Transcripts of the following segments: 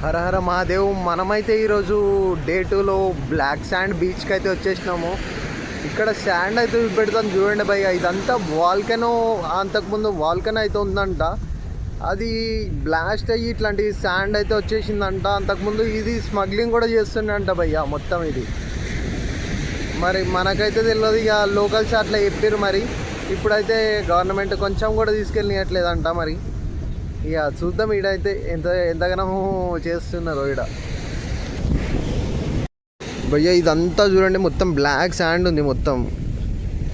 హర హర మహాదేవ్. మనమైతే ఈరోజు డే 2లో బ్లాక్ శాండ్ బీచ్కి అయితే వచ్చేసినాము. ఇక్కడ శాండ్ అయితే పెడతాను చూడండి భయ్య. ఇదంతా వాల్కెనో, అంతకుముందు వాల్కెనో అయితే ఉందంట. అది బ్లాస్ట్ అయ్యి ఇట్లాంటి శాండ్ అయితే వచ్చేసిందంట. అంతకుముందు ఇది స్మగ్లింగ్ కూడా చేస్తుండంట భయ్య మొత్తం ఇది. మరి మనకైతే తెలియదు, ఇక లోకల్స్ అట్లా చెప్పారు. మరి ఇప్పుడైతే గవర్నమెంట్ కొంచెం కూడా తీసుకెళ్ళనియట్లేదంట. మరి ఇక చూద్దాం ఈడైతే ఎంతగానో చేస్తున్నారు ఈడ. భయ్య ఇదంతా చూడండి, మొత్తం బ్లాక్ శాండ్ ఉంది. మొత్తం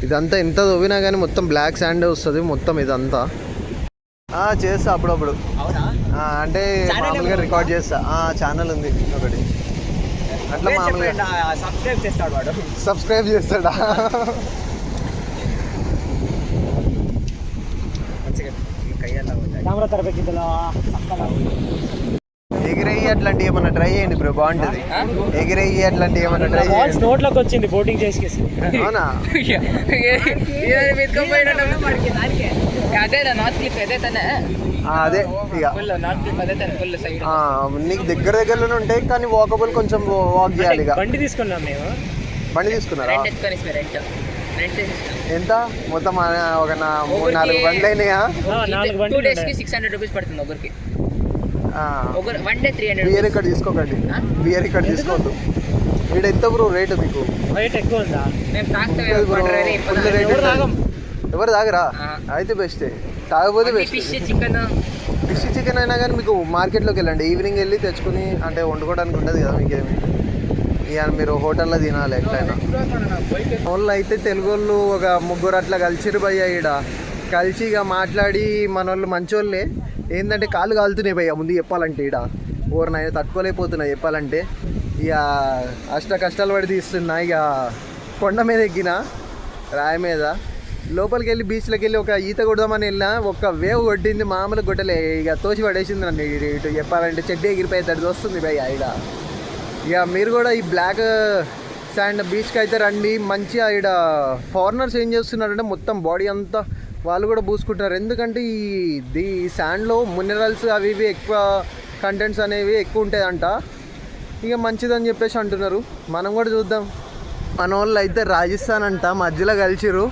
ఇదంతా ఎంత తవ్వినా కానీ మొత్తం బ్లాక్ శాండే వస్తుంది మొత్తం ఇదంతా. చేస్తా అప్పుడప్పుడు, అంటే మామూలుగా రికార్డ్ చేస్తా. ఛానల్ ఉంది ఒకటి, అట్లా మామూలుగా సబ్స్క్రైబ్ చేస్తాడా? ఎగిరేయి అట్లాంటి ఏమన్నా ట్రై చేయండి బ్రో, బాగుంటది. ఎగిరేయి అట్లాంటి ఏమన్నా ట్రై చేయండి. నోట్లోకి వచ్చింది బోటింగ్ చేసి. అవునా? అదే ఇక నీకు దగ్గరలోనే ఉంటాయి కానీ వాకబుల్ కొంచెం వాక్ చేయాలి. ఇక బండి తీసుకున్నాం మేము. బండి తీసుకున్నారా? ఎంత మొత్తం? ఒక 3-4 బండ్లు అయినాయా? 2 days కి 600 రూపీస్ పడుతుంది ఒకరికి. One day 300. బియర్ ఇక్కడ తీసుకోకండి, బియర్ ఇక్కడ తీసుకోవద్దు. ఇక్కడ ఎంత బ్రో రేటు మీకు? రేట్ ఎక్కువ ఉందా? ఎవరు తాగరా? అయితే బెస్టే, తాగకపోతే బెస్ట్. ఫిష్ చికెన్ అయినా కానీ మీకు మార్కెట్లోకి వెళ్ళండి, ఈవినింగ్ వెళ్ళి తెచ్చుకుని, అంటే వండుకోవడానికి ఉండదు కదా మీకేమి. ఇక మీరు హోటల్లో తినాలి ఎట్లయినా. వాళ్ళు అయితే తెలుగు వాళ్ళు ఒక 3 అట్లా కలిసిరు భయ్య. ఈడ కలిసి ఇక మాట్లాడి మన వాళ్ళు మంచోళ్ళే. ఏంటంటే కాళ్ళు కాలుతున్నాయి భయ్య ముందు చెప్పాలంటే. ఈడ ఓరనైనా తట్టుకోలేకపోతున్నాయి చెప్పాలంటే. ఇక కష్టాలు పడి తీస్తున్నా. ఇక కొండ మీద ఎక్కిన రాయి మీద లోపలికి వెళ్ళి బీచ్లోకి వెళ్ళి ఒక ఈత కొడదామని వెళ్ళినా, ఒక వేవ్ కొట్టింది, మామూలు కొట్టలే. ఇక తోసి పడేసింది నన్ను. ఇటు చెప్పాలంటే చెడ్డీ ఎగిరిపోయేది వస్తుంది భయ్య ఈడ. ఇక మీరు కూడా ఈ బ్లాక్ శాండ్ బీచ్కి అయితే రండి. మంచిగా ఇక్కడ ఫారినర్స్ ఏం చేస్తున్నారంటే మొత్తం బాడీ అంతా వాళ్ళు కూడా పూసుకుంటున్నారు. ఎందుకంటే ఈ శాండ్లో మినరల్స్ అవి ఇవి ఎక్కువ, కంటెంట్స్ అనేవి ఎక్కువ ఉంటాయంట. ఇక మంచిదని చెప్పేసి అంటున్నారు. మనం కూడా చూద్దాం. మన వాళ్ళు అయితే రాజస్థాన్ అంట మధ్యలో కలిసిరు.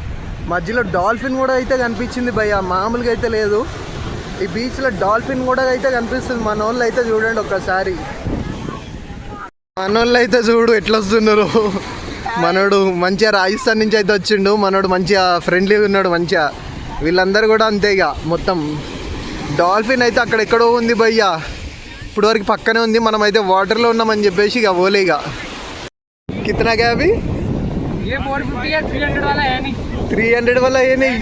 మధ్యలో డాల్ఫిన్ కూడా అయితే కనిపించింది భయ్య, మామూలుగా అయితే లేదు. ఈ బీచ్లో డాల్ఫిన్ కూడా అయితే కనిపిస్తుంది. మన వాళ్ళు అయితే చూడండి ఒక్కసారి. మనోళ్ళు అయితే చూడు ఎట్లా వస్తున్నారు. మనోడు మంచిగా రాజస్థాన్ నుంచి అయితే వచ్చిండు. మనోడు మంచిగా ఫ్రెండ్లీగా ఉన్నాడు మంచిగా. వీళ్ళందరూ కూడా అంతే. ఇక మొత్తం డాల్ఫిన్ అయితే అక్కడెక్కడో ఉంది భయ్య, ఇప్పుడు వరకు పక్కనే ఉంది. మనం అయితే వాటర్లో ఉన్నామని చెప్పేసి ఇక ఓలే. ఇక కిतना क्या अभी? ये 450 है, 300 वाला है नहीं. 300 वाला ये नहीं,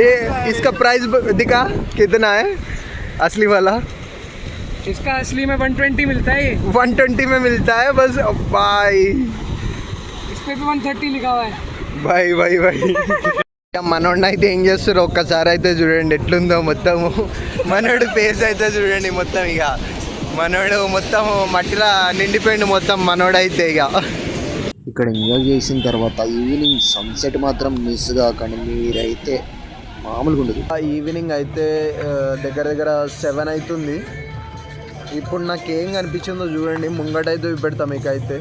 ये इसका प्राइस दिखा कितना है असली वाला? इसका असली में 120 मिलता है. 120 में मिलता है बस भाई. इस पे भी 130 लिखा हुआ है. भाई भाई भाई. మనోడిని అయితే ఏం చేస్తారు ఒక్కసారి అయితే చూడండి ఎట్లుందో మొత్తము. మనోడు ఫేస్ అయితే చూడండి మొత్తం. ఇక మనోడు మొత్తం మట్టిలా నిండిపోయింది మొత్తం మనోడైతే. ఇక ఇక్కడ ఎంజాయ్ చేసిన తర్వాత ఈవినింగ్ సన్సెట్ మాత్రం మిస్ కాకండి మీరైతే, మామూలుగా ఉండదు. ఈవినింగ్ అయితే దగ్గర 7 అవుతుంది. ఇప్పుడు నాకేం కనిపించిందో చూడండి, ముంగటైతే పెడతాం మీకైతే.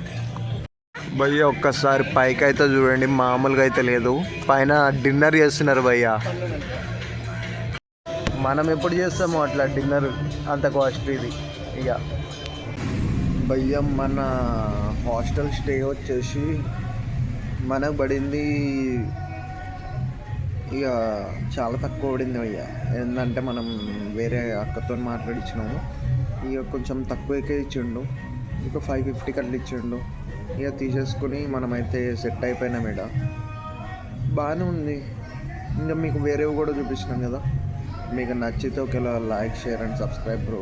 భయ్య ఒక్కసారి పైకి అయితే చూడండి, మామూలుగా అయితే లేదు. పైన డిన్నర్ చేస్తున్నారు భయ్య. మనం ఎప్పుడు చేస్తామో అట్లా డిన్నర్, అంత కాస్ట్ ఇది. ఇక భయ్య మన హాస్టల్ స్టే వచ్చేసి మనకు పడింది ఇక చాలా తక్కువ పడింది భయ్య. ఏంటంటే మనం వేరే అక్కతో మాట్లాడించినాము. ఇక కొంచెం తక్కువకే ఇచ్చిండు, ఇక 550 అట్లా ఇచ్చిండు. ఇక తీసేసుకుని మనమైతే సెట్ అయిపోయినాం. ఈడ బాగానే ఉంది. ఇంకా మీకు వేరేవి కూడా చూపించినాం కదా. మీకు నచ్చితే ఒకవేళ like, share and subscribe bro.